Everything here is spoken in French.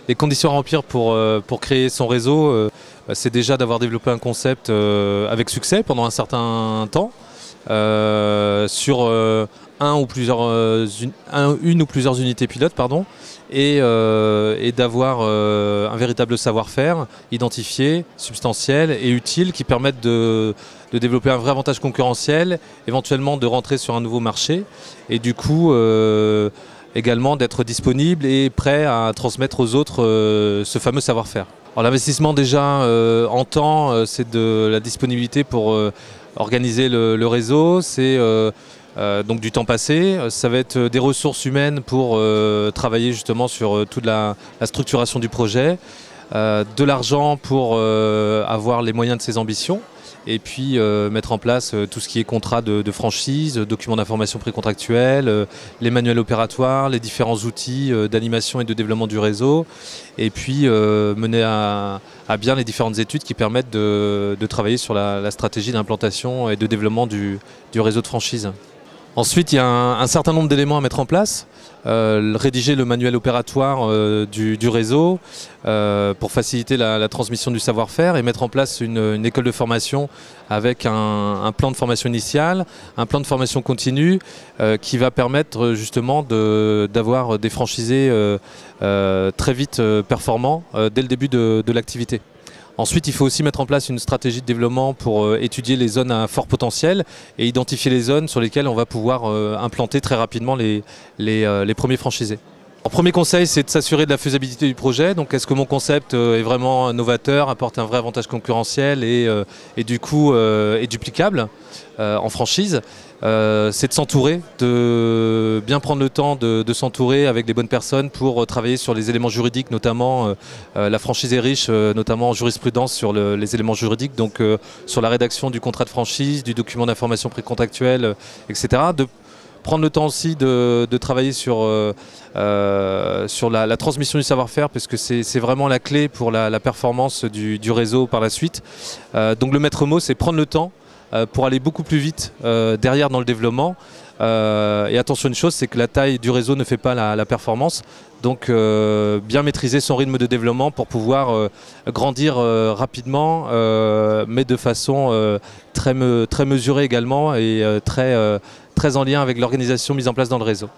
Les conditions à remplir pour créer son réseau, c'est déjà d'avoir développé un concept avec succès pendant un certain temps sur une ou plusieurs unités pilotes, pardon, et d'avoir un véritable savoir-faire identifié, substantiel et utile qui permettent de développer un vrai avantage concurrentiel, éventuellement de rentrer sur un nouveau marché et du coup également d'être disponible et prêt à transmettre aux autres ce fameux savoir-faire. L'investissement déjà en temps, c'est de la disponibilité pour organiser le réseau, c'est donc du temps passé, ça va être des ressources humaines pour travailler justement sur toute la structuration du projet, de l'argent pour avoir les moyens de ses ambitions, et puis mettre en place tout ce qui est contrat de franchise, documents d'information précontractuels, les manuels opératoires, les différents outils d'animation et de développement du réseau, et puis mener à bien les différentes études qui permettent de travailler sur la stratégie d'implantation et de développement du réseau de franchise. Ensuite, il y a un certain nombre d'éléments à mettre en place. Rédiger le manuel opératoire du réseau pour faciliter la transmission du savoir-faire et mettre en place une école de formation avec un plan de formation initial, un plan de formation continue qui va permettre justement d'avoir des franchisés très vite performants dès le début de l'activité. Ensuite, il faut aussi mettre en place une stratégie de développement pour étudier les zones à fort potentiel et identifier les zones sur lesquelles on va pouvoir implanter très rapidement les premiers franchisés. Premier conseil, c'est de s'assurer de la faisabilité du projet. Donc, est-ce que mon concept est vraiment novateur, apporte un vrai avantage concurrentiel et du coup est duplicable en franchise. C'est de s'entourer, de bien prendre le temps de s'entourer avec les bonnes personnes pour travailler sur les éléments juridiques, notamment la franchise est riche, notamment en jurisprudence sur les éléments juridiques, donc sur la rédaction du contrat de franchise, du document d'information précontractuelle, etc. De prendre le temps aussi de travailler sur la transmission du savoir-faire, parce que c'est vraiment la clé pour la performance du réseau par la suite. Donc le maître mot, c'est prendre le temps pour aller beaucoup plus vite derrière dans le développement. Et attention, une chose, c'est que la taille du réseau ne fait pas la performance. Donc bien maîtriser son rythme de développement pour pouvoir grandir rapidement, mais de façon très mesurée également et très en lien avec l'organisation mise en place dans le réseau.